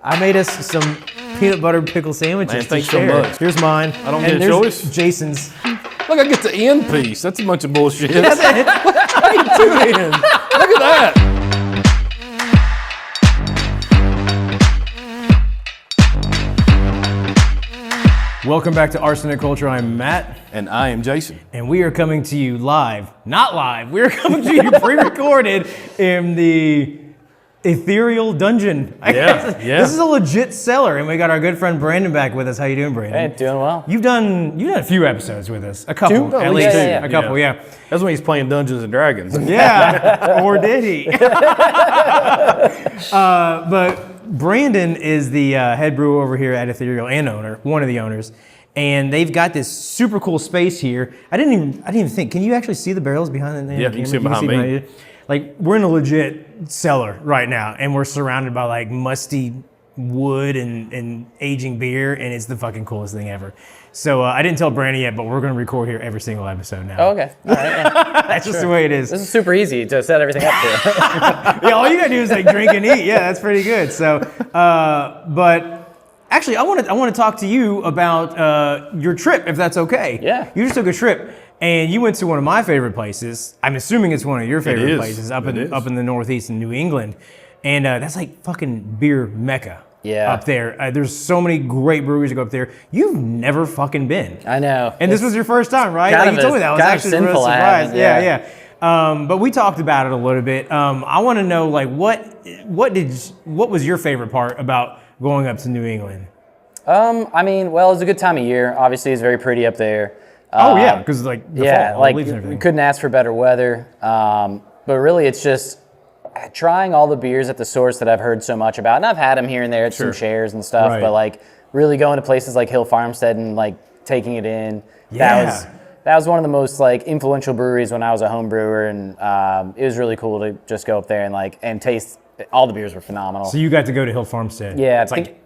I made us some peanut butter pickle sandwiches. Man, thanks to so share. much. Here's mine. I don't And get a there's choice? Jason's. Look, I get the end piece. That's a bunch of bullshit. That's it. I ate two ends. Look at that. Welcome back to Arsenic Culture. I'm Matt. And I am Jason. And we are coming to you live. Not live. We're coming to you pre-recorded in the ethereal dungeon. Yeah. This is a legit cellar, and we got our good friend Brandon back with us. How you doing, Brandon? Hey, doing well. You've done a few episods with us. A couple, Two? at least. Yeah. A couple, yeah. That's when he's playing Dungeons and Dragons. Yeah, or did he? But Brandon is the head brewer over here at Ethereal and owner, one of the owners. And they've got this super cool space here. I didn't even think. Can you actually see the barrels behind the Yeah, you can see them behind me. you? Like, we're in a legit cellar right now, and we're surrounded by like musty wood and aging beer, and it's the fucking coolest thing ever. So I didn't tell Brandon yet, but we're going to record here every single episode now. Oh, okay. All right. Yeah. That's just the way it is. This is super easy to set everything up for. Yeah, all you gotta do is like drink and eat. Yeah, that's pretty good. So, but actually, I want to talk to you about your trip, if that's okay. Yeah. You just took a trip, and you went to one of my favorite places. I'm assuming it's one of your favorite is. places up It in is. up in the Northeast in New England, and that's like fucking beer mecca. Yeah. Up there, there's so many great breweries that go up there. You've never fucking been. I know. And this was your first time, right? kind Like you of told me that. I was kind of actually really sinful I surprised. haven't, Yeah, yeah. yeah. But we talked about it a little bit. I want to know, like, what was your favorite part about going up to New England? I mean, well, it's a good time of year. Obviously, it's very pretty up there. Oh yeah, because like the Yeah, fall, like leaves and we everything. couldn't ask for better weather. But really, it's just trying all the beers at the source that I've heard so much about, and I've had them here and there at some shares and stuff. Right. But like, really going to places like Hill Farmstead and like taking it in. Yeah. That was one of the most like influential breweries when I was a home brewer, and it was really cool to just go up there and taste. All the beers were phenomenal. So you got to go to Hill Farmstead. Yeah, it's like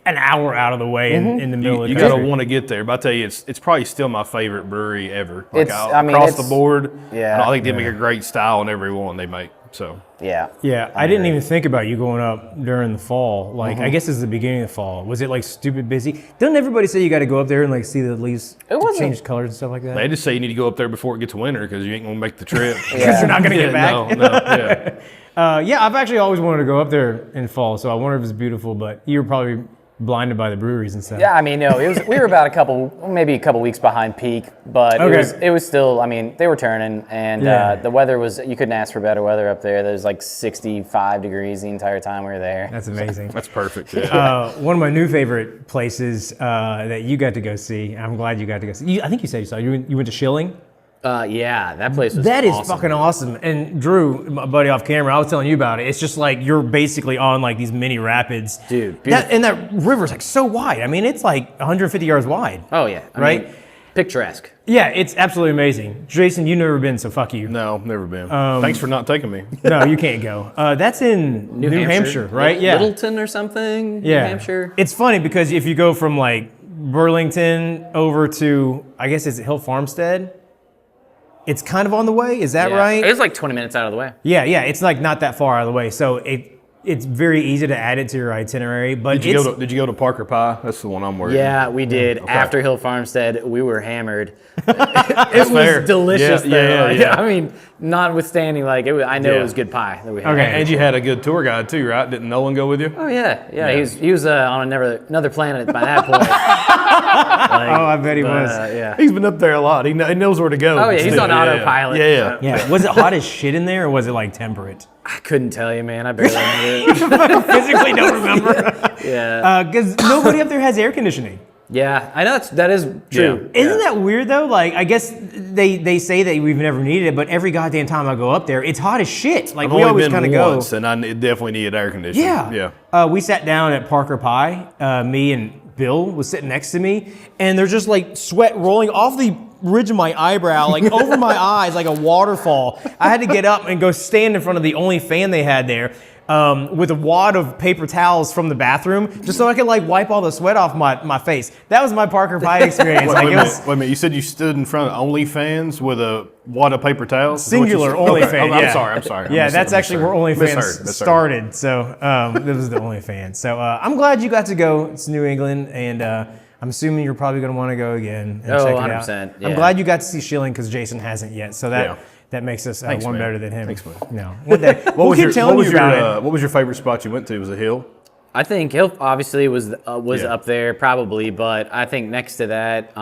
an hour out of the way in the middle of You the gotta country. want to get there. But I tell you, it's probably still my favorite brewery ever. Like It's- across the board. yeah. I think they make a great style in every one they make. So Yeah. Yeah, I didn't even think about you going up during the fall. Like, I guess it's the beginning of the fall. Was it like stupid busy? Doesn't everybody say you got to go up there and like see the leaves wasn't- change colors and stuff like that? they just say you need to go up there before it gets winter because you ain't gonna make the trip. Because you're not gonna get back. Yeah. Yeah, I've actually always wanted to go up there in fall, so I wonder if it's beautiful. But you were probably blinded by the breweries and stuff. Yeah, I mean, no, we were about maybe a couple weeks behind peak, but it was still, I mean, they were turning, and the weather you couldn't ask for better weather up there. There was like 65 degrees the entire time we were there. That's amazing. That's perfect. Yeah. One of my new favorite places that you got to go see. I'm glad you got to go see. I think you said you saw. You went to Schilling. Yeah, that place was That is awesome. fucking awesome. And Drew, my buddy off camera, I was telling you about it. It's just like you're basically on like these mini rapids. Dude, and that river's like so wide. I mean, it's like 150 yards wide. Oh, yeah. I Right? mean, picturesque. Yeah, it's absolutely amazing. Jason, you've never been, so fuck you. No, never been. Thanks for not taking me. No, you can't go. That's in New Hampshire, right? Yeah. Littleton or something, Yeah. New Hampshire. It's funny because if you go from like Burlington over to, I guess it's Hill Farmstead, it's kind of on the way. Is that Yeah. right? It was like 20 minutes out of the way. Yeah, it's like not that far out of the way. So it's very easy to add it to your itinerary. But Did you go to Parker Pie? That's the one I'm worried. Yeah, we did. Okay. After Hill Farmstead, we were hammered. That's It fair. was delicious, Yeah, though. yeah. I mean, notwithstanding, like I know Yeah. it was good pie that we had. Okay. And you had a good tour guide too, right? Didn't Nolan go with you? Oh yeah. He was on another planet by that point. Oh, I bet he was. Yeah. He's been up there a lot. He knows where to go. Oh yeah, he's on autopilot. Yeah. Yeah. Was it hot as shit in there, or was it like temperate? I couldn't tell you, man. I barely remember. Physically don't remember. Yeah. Because nobody up there has air conditioning. Yeah, I know that is true. Yeah. Isn't that weird though? Like, I guess they say that we've never needed it, but every goddamn time I go up there, it's hot as shit. Like I've we only always been kind of go. once, and I definitely needed air conditioning. Yeah. We sat down at Parker Pie. Me and Bill was sitting next to me, and there's just like sweat rolling off the ridge of my eyebrow, like over my eyes, like a waterfall. I had to get up and go stand in front of the only fan they had there. with a wad of paper towels from the bathroom, just so I could like wipe all the sweat off my face. That was my Parker Pie experience. Wait a minute. You said you stood in front of OnlyFans with a wad of paper towels? Singular OnlyFans. Okay. Yeah. I'm sorry. Yeah, that's actually where OnlyFans started. So this was the OnlyFans. So I'm glad you got to go to New England, and I'm assuming you're probably going to want to go again and check it out. 100%. Yeah. I'm glad you got to see Schilling because Jason hasn't yet. So that makes us one man. better than him. Thanks, man. No, one day. We'll keep telling you about it. What was your favorite spot you went to? Was it Hill? I think Hill obviously was up there probably, but I think next to that,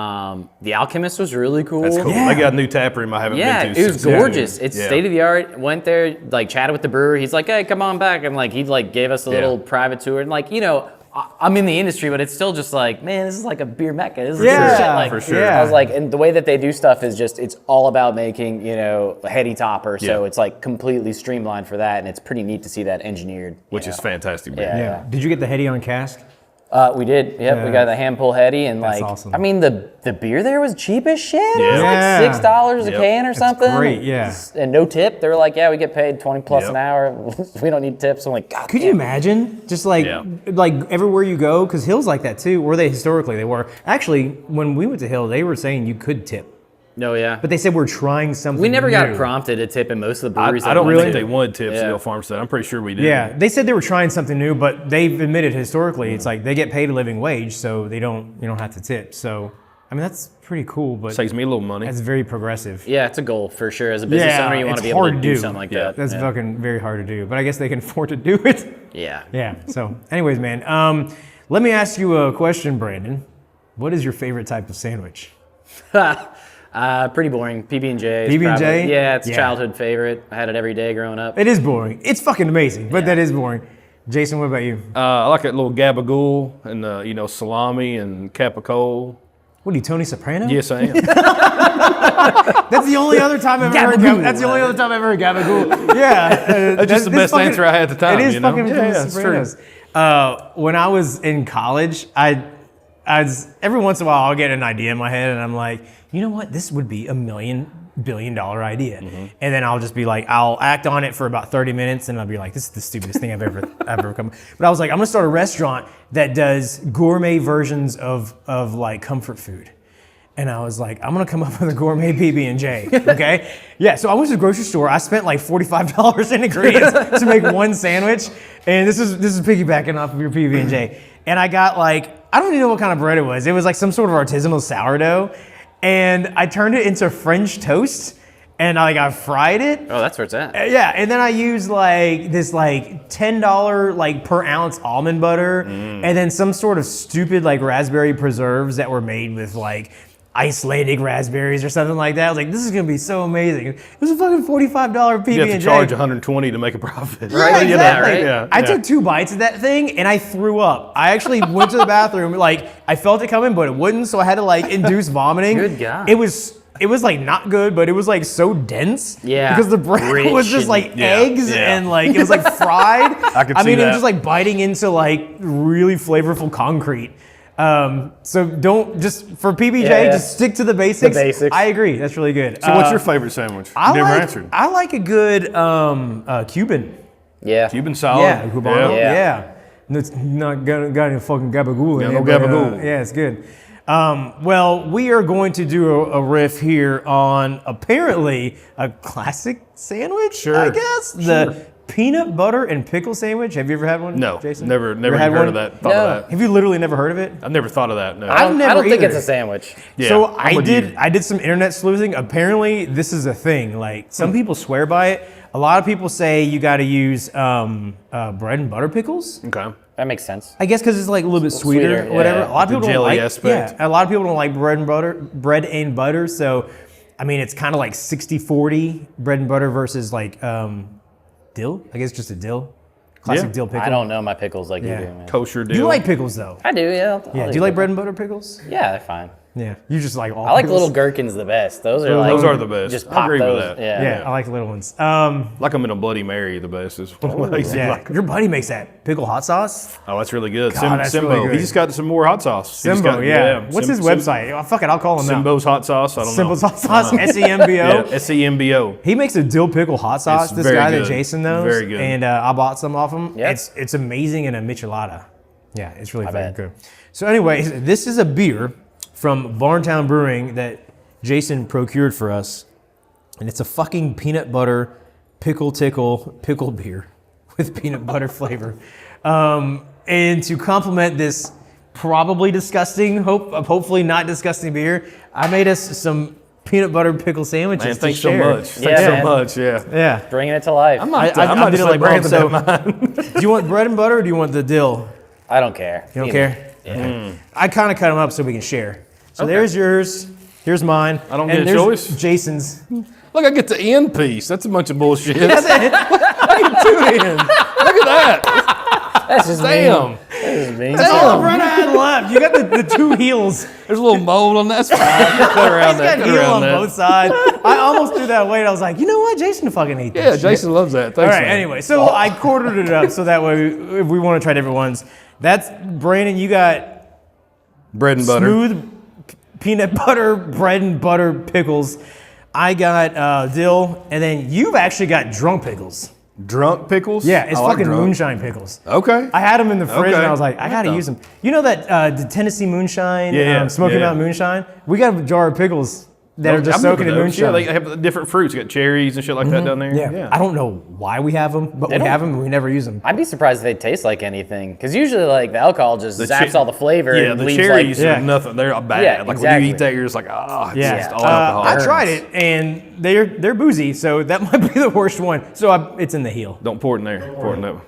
the Alchemist was really cool. That's cool. Yeah. They got a new tap room I haven't been to. It was gorgeous. It's state of the art. Went there, like chatted with the brewer. He's like, "Hey, come on back," and like he like gave us a little private tour. And like I'm in the industry, but it's still just like, man, this is like a beer mecca. This is shit. Like, for sure. I was like, and the way that they do stuff is just, it's all about making, a heady topper. So it's like completely streamlined for that, and it's pretty neat to see that engineered. Which is fantastic, man. Yeah. Did you get the heady on cask? We did. Yep, we got the hand pull heady, and That's like, awesome. I mean, the beer there was cheap as shit. It was Yeah. like $6 a can or something. great, yeah. And no tip. They were like, yeah, we get paid 20 plus an hour. We don't need tips. I'm like, God. Could you imagine just like everywhere you go? Because Hill's like that too. Or they historically they were. Actually, when we went to Hill, they were saying you could tip, No, yeah. but they said we're trying something. We never got new. prompted to tip in most of the breweries. I don't really think they wanted tips at Hill Farmstead. I'm pretty sure we did. Yeah, they said they were trying something new, but they've admitted historically it's like they get paid a living wage, so you don't have to tip. So I mean that's pretty cool, but Saves me a little money. that's very progressive. Yeah, it's a goal for sure. As a business owner, you want to be able to do something like that. That's fucking very hard to do, but I guess they can afford to do it. Yeah. Yeah. So, anyways, man, let me ask you a question, Brandon. What is your favorite type of sandwich? Pretty boring. PB&J. PB&J? Yeah, it's a childhood favorite. I had it every day growing up. It is boring. It's fucking amazing, but that is boring. Jason, what about you? I like that little gabagool and salami and capicola. What are you, Tony Soprano? Yes, I am. That's the only other time I've ever heard. That's the only other time I've ever heard gabagool. Yeah, That's just the best answer I had at the time. It is fucking Tony it's Sopranos. When I was in college, I every once in a while I'll get an idea in my head, and I'm like, you know what? This would be $1 billion idea. And then I'll just be like, I'll act on it for about 30 minutes, and I'll be like, this is the stupidest thing I've ever come. But I was like, I'm gonna start a restaurant that does gourmet versions of like comfort food. And I was like, I'm gonna come up with a gourmet PB&J, okay? Yeah, so I went to the grocery store. I spent like $45 in ingredients to make one sandwich. And this is piggybacking off of your PB&J. And I got like, I don't even know what kind of bread it was. It was like some sort of artisanal sourdough. And I turned it into French toast, and I fried it. Oh, that's where it's at. Yeah, and then I used like this like $10 like per ounce almond butter, and then some sort of stupid like raspberry preserves that were made with like Icelandic raspberries or something like that. I was like, this is gonna be so amazing. It was a fucking $45 PB&J. You have to charge $120 to make a profit. Right, exactly. Right? Yeah, I took 2 bites of that thing and I threw up. I actually went to the bathroom, like I felt it coming, but it wouldn't, so I had to like induce vomiting. Good God. It was like not good, but it was like so dense. Yeah. Because the bread Rich was just and- like eggs and like it was like fried. I mean, see it was that. just like biting into like really flavorful concrete. So don't just for PB&J, just stick to the basics. The basics. I agree. That's really good. So what's your favorite sandwich? I Never like, answered. I like a good Cuban. Yeah. Cuban salad. Yeah, Cubano. Yeah. Yeah. It's not got any fucking gabagool in Yeah, it. no but, gabagool. yeah, it's good. Well, we are going to do a riff here on apparently a classic sandwich, I guess. The peanut butter and pickle sandwich. Have you ever had one, No, Jason? never had even heard one? of that. Thought of that. Have you literally never heard of it? I've never thought of that. No. I don't never think either. it's a sandwich. Yeah, So I'm with you. I did some internet sleuthing. Apparently, this is a thing. Like some people swear by it. A lot of people say you got to use bread and butter pickles. Okay. That makes sense. I guess because it's like a little bit sweeter, Sweeter, or whatever. yeah. A lot of The people don't jelly like. aspect. Yeah, a lot of people don't like bread and butter. So, I mean, it's kind of like 60-40 bread and butter versus like dill. I guess just a dill, classic Yeah. dill pickle. I don't know my pickles like Yeah. you do, man. Kosher deal. You like pickles though? I do, yeah. Yeah. Do you like bread and butter pickles? Yeah, they're fine. Yeah, you just like all. I like pickles. little gherkins the best. Those are Those are the best. Just I pop agree with those. that. Yeah. Yeah, I like the little ones. Like them in a Bloody Mary, the best is one of those. Yeah, Like, your buddy makes that pickle hot sauce. oh, that's really good. God, that's Simbo. really good. He just got some more hot sauce. He just Simbo, got- yeah. What's his website? Oh, fuck it, I'll call him out. Simbo's hot sauce. I don't know. Simbo's hot sauce. SEMBO. Yeah, SEMBO. He makes a dill pickle hot sauce. It's This very guy that good. Jason knows. Very good. And I bought some off him. Yeah. It's amazing in a michelada. Yeah, it's really fucking bet. good. So anyway, this is a beer from Barn Town Brewing that Jason procured for us, and it's a fucking peanut butter pickle tickle pickle beer with peanut butter flavor. And to complement this probably disgusting, hopefully not disgusting beer, I made us some peanut butter pickle sandwiches Man, to thanks so share. much. Yeah, Thanks so man. much. Yeah. Yeah. Bringing it to life. I might did just it let like Brandon so. have mine. Do you want bread and butter or do you want the dill? I don't care. You don't Either. care? Yeah. I kind of cut them up so we can share. So there's yours. Here's mine. I don't and get a there's choice? Jason's. Look, I get the end piece. That's a bunch of bullshit. That's it. Two ends. Look at that. That's just Damn. mean. That is mean. That's all Brett had left. You got the two heels. There's a little mold on that. That's fine. Cut around He's that. got Cut heel around on that. both sides. I almost threw that away. I was like, you know what? Jason fucking ate Yeah, this shit. Jason loves that. All Thanks, right, man. anyway. So I quartered it up so that way if we want to try different ones. That's, Brandon, you got Bread and butter. smooth peanut butter, bread and butter pickles. I got dill, and then you've actually got drunk pickles. Drunk pickles? Yeah, it's I like fucking drunk. moonshine pickles. Okay. I had them in the fridge, Okay. and I was like, I gotta What the- use them. You know that the Tennessee moonshine, Yeah, Smoky yeah. Mountain moonshine? We got a jar of pickles that are just I'm soaking in with those. moonshine. Yeah, they have different fruits. You got cherries and shit like that down there. Yeah. I don't know why we have them, but we don't- have them and we never use them. I'd be surprised if they taste like anything, because usually like the alcohol just zaps all the flavor Yeah, and the leaves cherries like. Yeah. are nothing. They're bad. Yeah, like when exactly. you eat that, you're just like, ah, it's Yeah, just all alcohol. I tried it and they're boozy, so that might be the worst one. So it's in the heel. Don't pour it in there. Pour it in there.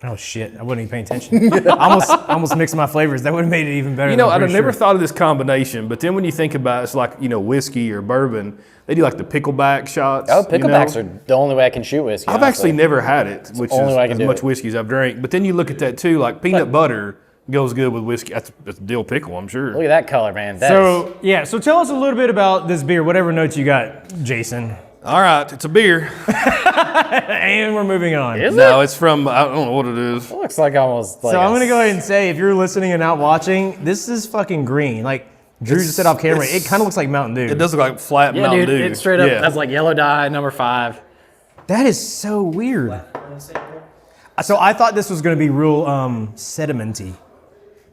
Oh shit! I wasn't even paying attention. I almost mixed my flavors. That would have made it even better. You know, I'm I'd have pretty never sure. thought of this combination, but then when you think about it, it's like, whiskey or bourbon. They do like the pickleback shots. Oh, picklebacks are the only way I can shoot whiskey. I've actually never had it, which is only way I can as do much it. whiskey as I've drank. But then you look at that too, like peanut butter goes good with whiskey. That's dill pickle, I'm sure. Look at that color, man. That is- So yeah, so tell us a little bit about this beer. Whatever notes you got, Jason. All right, it's a beer. And we're moving on. Is No, it's from, I don't know what it is. it looks like almost like. So a I'm gonna go ahead and say, if you're listening and not watching, this is fucking green. Like Drew just said off camera, it kind of looks like Mountain Dew. It does look like flat Yeah, Mountain dude, Dew. it's straight up. Yeah. That's like yellow dye, number 5. That is so weird. So I thought this was gonna be real sedimenty.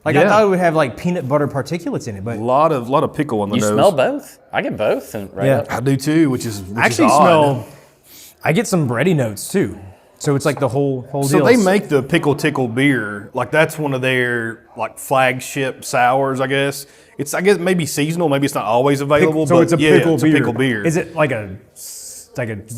Like I Yeah. thought it would have like peanut butter particulates in it, but a lot of pickle on the You nose. smell both? I get both. And right Yeah. up. I do too, which is I actually odd. smell. I get some bready notes too. So it's like the whole So deal. they make the Pickle Tickle beer, like that's one of their like flagship sours, I guess. It's maybe seasonal, maybe it's not always available. So but it's a yeah, pickle it's beer. a pickle beer. Is it like a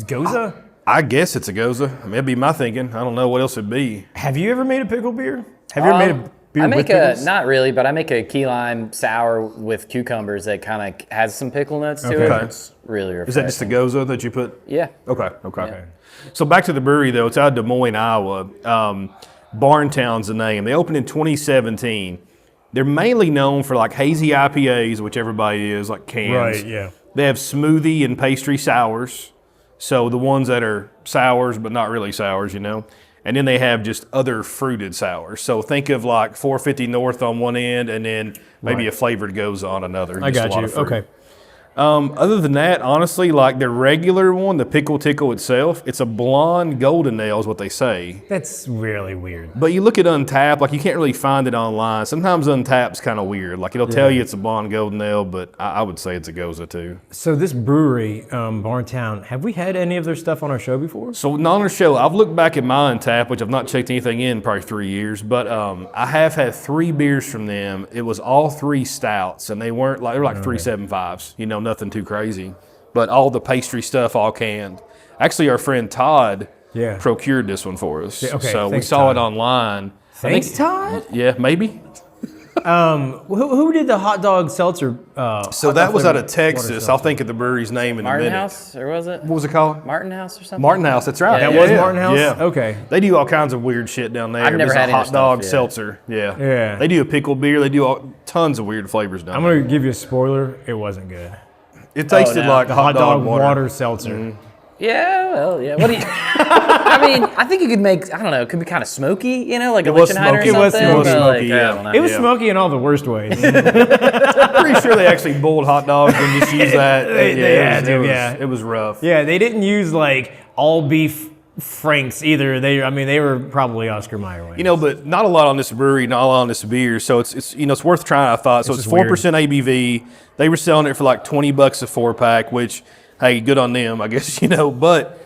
goza? I guess it's a goza. I mean, that'd be my thinking. I don't know what else it'd be. Have you ever made a pickle beer? Have you ever made a beer I with make pickles? not really, but I make a key lime sour with cucumbers that kind of has some pickle nuts to Okay. it. It's really refreshing. Is that just a goza that you put? Yeah. Okay. So back to the brewery though. It's out of Des Moines, Iowa. Barn Town's the name. They opened in 2017. They're mainly known for like hazy IPAs, which everybody is, like cans. Right, yeah. They have smoothie and pastry sours. So the ones that are sours but not really sours, And then they have just other fruited sours. So think of like 450 North on one end and then maybe a flavored goza on another. I Just a got lot you. of fruit. Okay. Other than that, honestly, like the regular one, the Pickle Tickle itself, it's a blonde golden ale is what they say. That's really weird. But you look at Untappd, like you can't really find it online. Sometimes Untappd's kind of weird. Like it'll tell you it's a blonde golden ale, but I would say it's a goza too. So this brewery, Barn Town, have we had any of their stuff on our show before? So not on the show, I've looked back at my Untappd, which I've not checked anything in probably 3 years, but I have had 3 beers from them. It was all 3 stouts, and they were like 3.75s. Nothing too crazy. But all the pastry stuff, all canned. Actually, our friend Todd procured this one for us. Yeah, okay, So we thanks, saw Todd. it online. Thanks, Todd? Yeah, maybe. Who did the hot dog seltzer? So that was out of Texas. I'll think of the brewery's name in a Martin minute. House, or was it? What was it called? Martin House or something? Martin House, that's right. Yeah, That yeah, was yeah. Martin House? Yeah. Okay. They do all kinds of weird shit down there. I've never There's had a any hot stuff, dog yeah. seltzer. Yeah. Yeah. They do a pickle beer. They do tons of weird flavors down I'm there. going to give you a spoiler. It wasn't good. It tasted no. like hot dog water. seltzer. Yeah, well, yeah. What do you? I mean, I think you could make. I don't know. It could be kind of smoky, you know, like a was Lichtenheiner or smoky. It was something. smoky, but, like, yeah. I don't know. It was Yeah. smoky in all the worst ways. I'm pretty sure they actually boiled hot dogs and just used that. They had to, yeah. It was rough. Yeah, they didn't use like all beef Franks either. They were probably Oscar Mayer wings. You know, but not a lot on this brewery, not a lot on this beer. So it's it's worth trying, I thought. So it's just weird. 4% ABV. They were selling it for like $20 a 4-pack, which, hey, good on them, I guess, But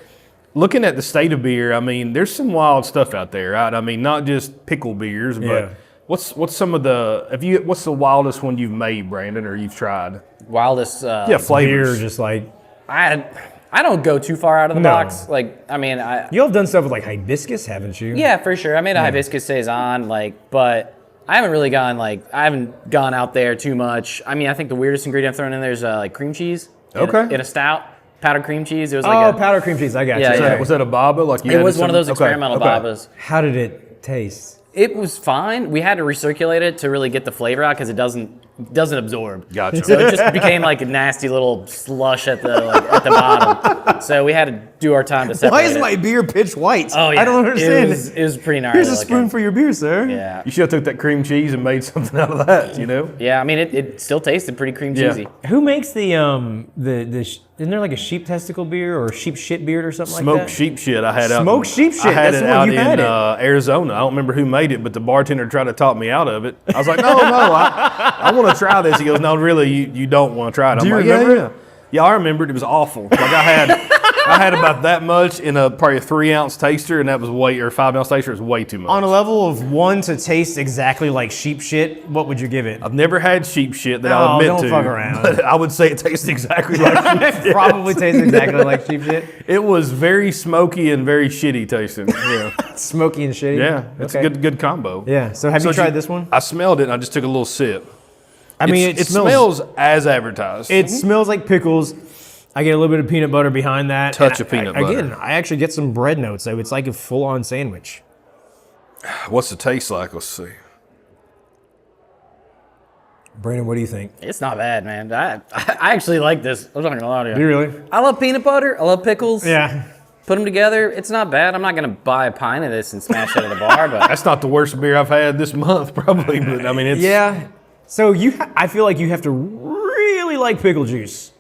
looking at the state of beer, I mean, there's some wild stuff out there, right? I mean, not just pickle beers, but Yeah. what's some of the what's the wildest one you've made, Brandon, or you've tried? Wildest. Yeah, flavors. beer, just like I don't go too far out of the No. box. Like, I mean, you all have done stuff with like hibiscus, haven't you? yeah, for sure. I made a hibiscus saison, but I haven't gone out there too much. I mean, I think the weirdest ingredient I've thrown in there is like cream cheese. Okay. In a stout, powdered cream cheese. It was like powdered cream cheese. I got Yeah, you. yeah. Okay. Was that a baba? Like you it added was one of some- those experimental babas. How did it taste? It was fine. We had to recirculate it to really get the flavor out because it doesn't absorb. Gotcha. So it just became like a nasty little slush at the bottom. So we had to do our time to separate Why is it. my beer pitch white? Oh yeah, I don't understand. It was pretty gnarly. Here's a looking. spoon for your beer, sir. Yeah. You should have took that cream cheese and made something out of that, Yeah, I mean it still tasted pretty cream Yeah. cheesy. Who makes the isn't there like a sheep testicle beer or sheep shit beer or something like Smoked that? sheep shit I had out. Smoked sheep shit, I had that's it the one out you had in it. Arizona. I don't remember who made it, but the bartender tried to talk me out of it. I was like, no, I want to try this. He goes, no, really, you don't want to try it. I'm you like, remember yeah. Yeah, I remembered. It was awful. Like I had about that much in probably a 3-ounce taster, and that was or 5-ounce taster is way too much. On a level of 1 to taste exactly like sheep shit, what would you give it? I've never had sheep shit that Oh, I'll admit don't to. fuck around. But I would say it tastes exactly like sheep shit. Probably tastes exactly like sheep shit. It was very smoky and very shitty tasting. Yeah, Smoky and shitty. yeah, it's Okay. a good combo. Yeah. So have you tried this one? I smelled it and I just took a little sip. I mean, it smells as advertised. It smells like pickles. I get a little bit of peanut butter behind that. Touch and of peanut Again, butter. I actually get some bread notes, so it's like a full-on sandwich. What's the taste like? Let's see. Brandon, what do you think? It's not bad, man. I actually like this. I'm not gonna lie to you. Do you really? I love peanut butter. I love pickles. Yeah. Put them together. It's not bad. I'm not gonna buy a pint of this and smash it at the bar, but That's not the worst beer I've had this month, probably. But I mean, it's Yeah. So I feel like you have to really like pickle juice.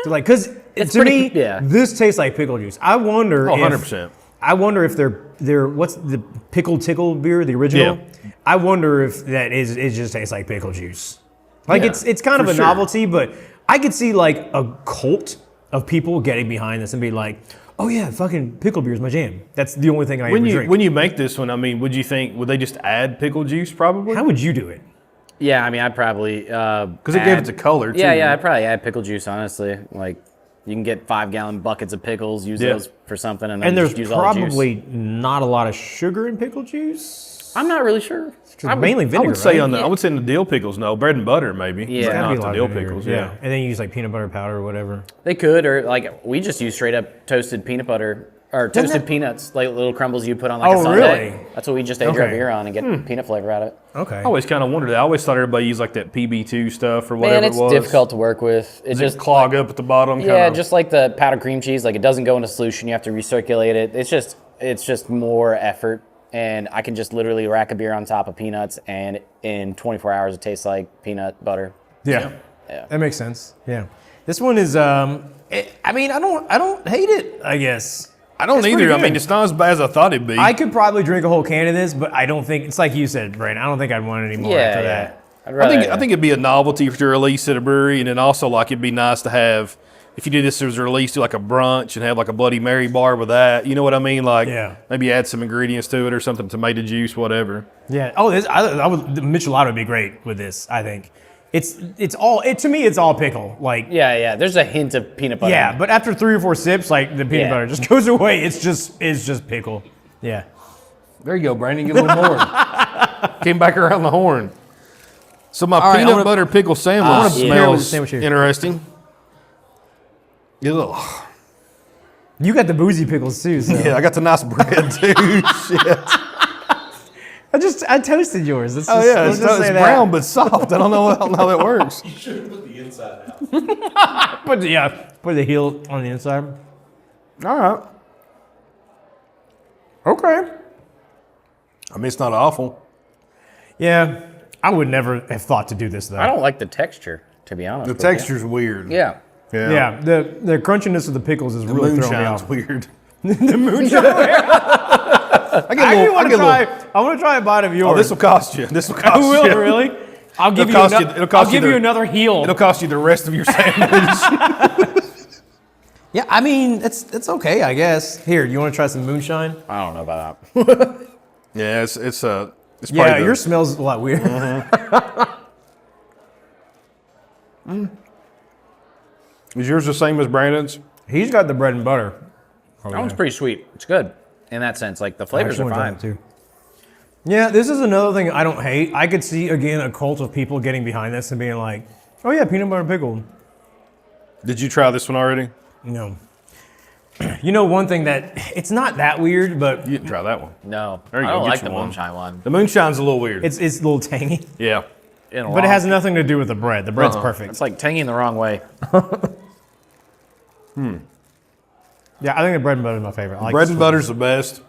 To like, because to pretty- me, yeah. this tastes like pickle juice. I wonder Oh, if 100%. I wonder if they're what's the pickle tickle beer, the original? Yeah. I wonder if that is it just tastes like pickle juice. Like Yeah, it's kind of for a sure. novelty, but I could see like a cult of people getting behind this and be like, oh yeah, fucking pickle beer is my jam. That's the only thing I ever drink. when you make this one, I mean, would they just add pickle juice probably? How would you do it? yeah, I mean, I'd probably Because it gave it the color too. Yeah, I'd probably add pickle juice. Honestly, like you can get 5-gallon buckets of pickles, use Yeah. those for something, and then And there's just use all the juice. probably not a lot of sugar in pickle juice. I'm not really sure. I would- Mainly I vinegar. would say right? I would say in the dill pickles, no. Bread and butter maybe. Yeah. But Gotta Be a not lot the of dill vinegar, pickles, yeah. yeah. And then you use like peanut butter powder or whatever. They could, or like we just use straight up toasted peanut butter or toasted peanuts, like little crumbles you put on like Oh, a sundae. really? That's what we just age our Okay. beer on and get peanut flavor out of it. Okay. I always kind of wondered that. I always thought everybody used like that PB2 stuff or whatever Man, it's it was. difficult to work with. It Does just it clog up at the bottom? Yeah, kinda? just like the powdered cream cheese, like it doesn't go into solution. You have to recirculate it. It's just more effort. And I can just literally rack a beer on top of peanuts, and in 24 hours, it tastes like peanut butter. Yeah. Yeah. That makes sense. Yeah. This one is I mean, I don't hate it, I guess. I don't It's pretty either. I good. mean, it's not as bad as I thought it'd be. I could probably drink a whole can of this, but I don't think it's like you said, Brandon. I don't think I'd want any more after that. I'd I rather, think it'd be a novelty to release at a brewery, and then also like it'd be nice to have if you did this as a release, do like a brunch and have like a Bloody Mary bar with that. You know what I mean? Like Yeah. maybe add some ingredients to it or something, tomato juice, whatever. Yeah. Oh, I would. The Michelada would be great with this. I think it's all. To me, it's all pickle. Like yeah. There's a hint of peanut butter. yeah, but after 3 or 4 sips, like the peanut Yeah. butter just goes away. It's just pickle. Yeah. There you go, Brandon. Get a little more. Came back around the horn. So my right, peanut butter pickle sandwich pair it with the smells sandwich here. interesting. Ugh. You got the boozy pickles too. So. Yeah, I got the nice bread too. Shit. I toasted yours. Let's Oh just, yeah, let's it's just say that. brown but soft. I don't know how that works. You should have put the inside out. Put the heel on the inside. All right. Okay. I mean, it's not awful. Yeah, I would never have thought to do this though. I don't like the texture, to be honest. The with you. texture's weird. Yeah. Yeah, the crunchiness of the pickles is really throwing me Moonshine's off. weird. The moonshine. I want to try a bite of yours. Oh, this will cost you. This will cost I will you. Really? I'll give It'll you. cost you- it'll cost I'll you give you the- another heel. It'll cost you the rest of your sandwich. Yeah, I mean it's okay, I guess. Here, you want to try some moonshine? I don't know about that. Yeah, it's Yeah, probably yours smells a lot weird. Is yours the same as Brandon's? He's got the bread and butter. That one's pretty sweet. It's good in that sense. Like the flavors are fine. Too. Yeah, this is another thing I don't hate. I could see again a cult of people getting behind this and being like, "Oh yeah, peanut butter pickle." Did you try this one already? No. You know, one thing that it's not that weird, but You didn't try that one. No, There you I go, don't get like you the one. moonshine one. The moonshine's a little weird. it's a little tangy. Yeah. But it has nothing to do with the bread. The bread's perfect. It's like tangy in the wrong way. Yeah, I think the bread and butter is my favorite. I like Bread the and butter's the best.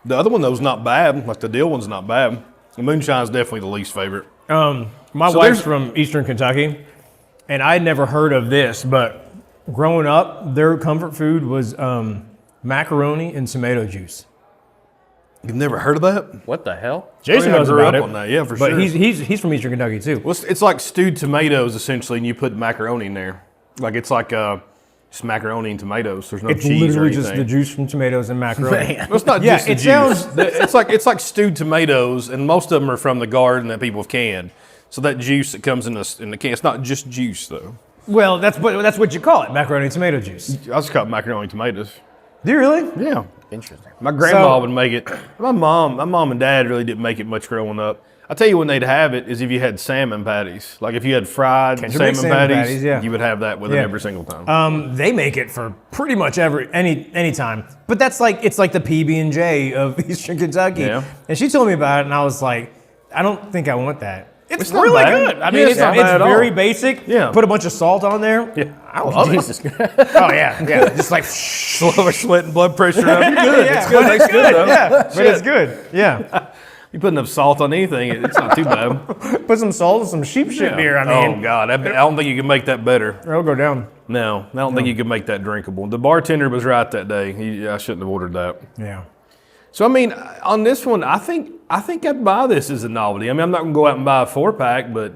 The other one though is not bad. Like the dill one's not bad. The moonshine's definitely the least favorite. My So wife's there's- from Eastern Kentucky, and I'd never heard of this, but growing up, their comfort food was macaroni and tomato juice. You've never heard of that? What the hell? Jason yeah, I knows grew about up it. on that, yeah, for but sure. he's from Eastern Kentucky too. Well, it's like stewed tomatoes essentially, and you put macaroni in there. Like it's like just macaroni and tomatoes. There's no It's cheese or literally anything. just the juice from tomatoes and macaroni. Well, it's not Yeah, just the it juice. sounds- it's like stewed tomatoes, and most of them are from the garden that people have canned. So that juice that comes in the can, it's not just juice though. Well, that's what you call it, macaroni and tomato juice. I just call it macaroni and tomatoes. Do you really? Yeah. Interesting. My grandma So- would make it. My mom and dad really didn't make it much growing up. I tell you when they'd have it is if you had salmon patties. Like if you had fried Can't you salmon, make salmon patties, patties, yeah. you would have that with it Yeah. every single time. They make it for pretty much any time. But it's like the PB&J of Eastern Kentucky. Yeah. And she told me about it, and I was like, I don't think I want that. It's not really bad. good. I Yeah, mean, it's not bad at all. very basic. Yeah. Put a bunch of salt on there. Yeah. I love it. Jesus Christ. Oh yeah. Just like Slow sweat and blood pressure up. You're good. Yeah, It's good. but It's good though. Yeah, but it's good. Yeah. You put enough salt on anything, it's not too bad. Put some salt and some sheep shit beer. I mean, Oh God, I don't think you can make that better. it'll go down. No, I don't think you can make that drinkable. The bartender was right that day. I shouldn't have ordered that. Yeah. So I mean, on this one, I think I'd buy this as a novelty. I mean, I'm not gonna go out and buy a 4-pack, but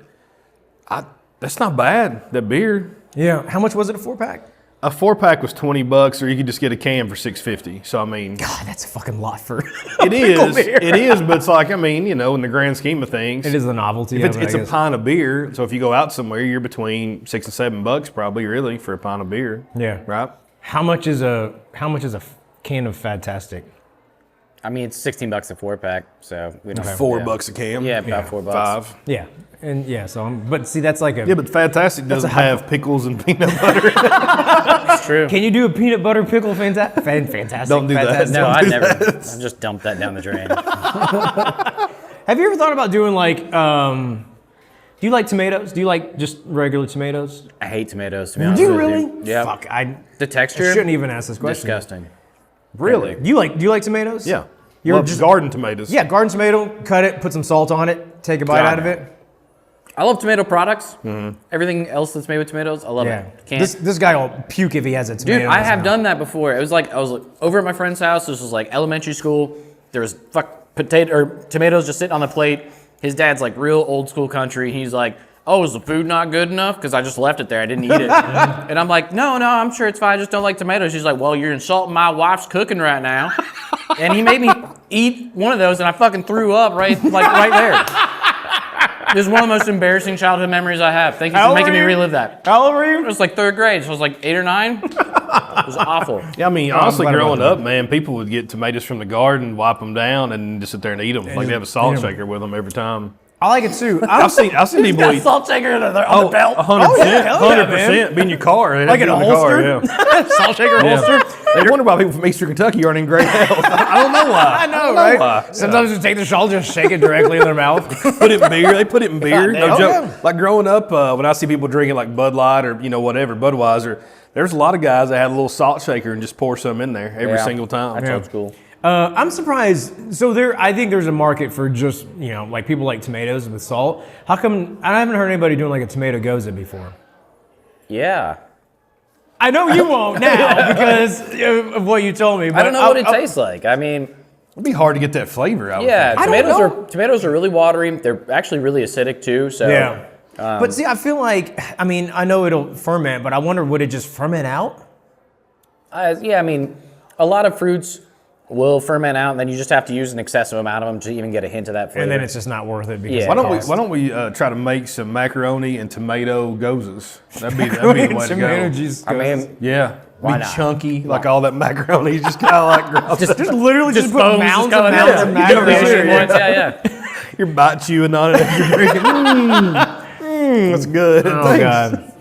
that's not bad. That beer. Yeah. How much was it, a 4-pack? A 4-pack was $20, or you could just get a can for $6.50. So I mean, God, that's a fucking lot for it is, beer. it is, but it's like, I mean, in the grand scheme of things, It is the novelty. If of it's it, I a guess. pint of beer, so if you go out somewhere, you're between $6 and $7 probably, really, for a pint of beer. Yeah. Right. How much is a can of Fantastic? I mean, it's $16 a 4-pack, so we don't have $4 a can. Yeah, about $4. $5. Yeah, and yeah. So, but see, that's like a. Yeah, but Fantastic doesn't have pickles and peanut butter. That's true. Can you do a peanut butter pickle fantastic? Don't do that. Fantastic. No, Don't I do never. that. I just dumped that down the drain. Have you ever thought about doing like? Do you like tomatoes? Do you like just regular tomatoes? I hate tomatoes, to be Do honest you with really? you. Yeah. Fuck, I The texture? shouldn't even ask this question. Disgusting. Really? Do you like tomatoes? Yeah. You're Love just garden tomatoes. Yeah, garden tomato. Cut it. Put some salt on it. Take a bite God. out of it. I love tomato products. Everything else that's made with tomatoes, I love Yeah. it. Can't. This guy will puke if he has a tomato. Dude, in I his have mouth. done that before. It was like I was over at my friend's house. This was like elementary school. There was tomatoes just sitting on the plate. His dad's like real old school country. He's like, "Oh, is the food not good enough? Because I just left it there. I didn't eat it." And I'm like, "No, I'm sure it's fine. I just don't like tomatoes." She's like, "Well, you're insulting my wife's cooking right now." And he made me eat one of those, and I fucking threw up right there. This is one of the most embarrassing childhood memories I have. Thank you How for old making me were you? relive that. How old were you? It was like 3rd grade, so I was like 8 or 9. It was awful. Yeah, I mean, I'm honestly, glad about growing that. up, man, people would get tomatoes from the garden, wipe them down, and just sit there and eat them. Like they have a salt eat 'em. shaker with them every time. I like it too. I've seen people eat. Salt shaker on the belt. 100%. Oh, yeah, hell yeah, 100%. Be in your car. Like in a holster? Yeah. Salt shaker holster. They wonder why people from Eastern Kentucky aren't in great health. I don't know why. I know, right? why. Sometimes you take the shawl, just shake it directly in their mouth. Put it in beer. They put it in beer. No Oh, joke. yeah. Like growing up, when I see people drinking like Bud Light or whatever, Budweiser, there's a lot of guys that had a little salt shaker and just pour some in there every single time. That sounds cool. I'm surprised. So I think there's a market for just, like people like tomatoes with salt. How come, I haven't heard anybody doing like a tomato goza before. Yeah. I know you won't now because of what you told me. But I don't know what it tastes like. I mean, It'd be hard to get that flavor out. yeah, I don't know. tomatoes are really watery. They're actually really acidic too. So Yeah. But see, I feel like, I know it'll ferment, but I wonder, would it just ferment out? yeah, I mean, a lot of fruits will ferment out, and then you just have to use an excessive amount of them to even get a hint of that flavor. And then it's just not worth it because Yeah. Why of don't we cost. Why don't we try to make some macaroni and tomato gozas? That'd be the way to Tomato go. juice I goes. mean, Yeah, Why be not? chunky like all that macaroni. Just kind of like gross. just literally just put bones mounds just and coming mounds out. of You don't macaroni. know what yeah. You're bite chewing on it as you're drinking. That's good. Oh Thanks.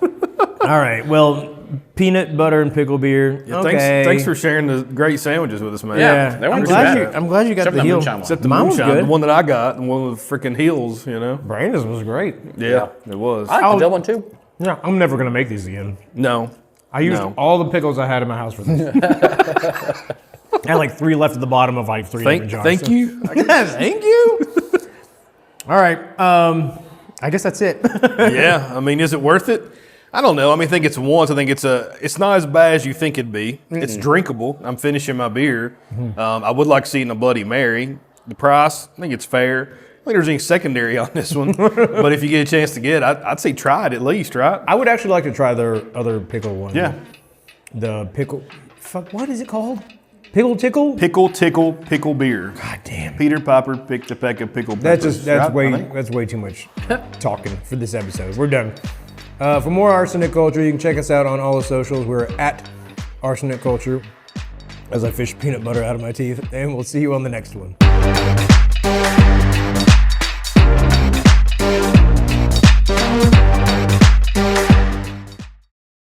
God! All right, well, peanut butter and pickle beer. Yeah, okay. thanks for sharing the great sandwiches with us, man. Yeah, They I'm weren't too glad bad. I'm glad you got Except the the heel. moonshine one. Except the Mine was moonshine, good. the one that I got, the one with the freaking heels. Brandon's was great. Yeah, it was. I like the dill one too. Yeah, I'm never gonna make these again. No, I used all the pickles I had in my house for this. I had like 3 left at the bottom of like 3 different jars. Thank so- you. Thank you. All right, I guess that's it. Yeah, I mean, is it worth it? I don't know. I mean, I think it's once. I think it's not as bad as you think it'd be. It's drinkable. I'm finishing my beer. I would like seeing a Bloody Mary. The price, I think it's fair. I don't think there's any secondary on this one. But if you get a chance to get it, I'd say try it at least, right? I would actually like to try their other pickle one. Yeah. The pickle. Fuck, what is it called? Pickle Tickle? Pickle Tickle Pickle Beer. God damn. Peter Piper picked a peck of pickle That's peppers. right? I think. that's way too much talking for this episode. We're done. For more Arsenic Culture, you can check us out on all the socials. We're at Arsenic Culture as I fish peanut butter out of my teeth, and we'll see you on the next one.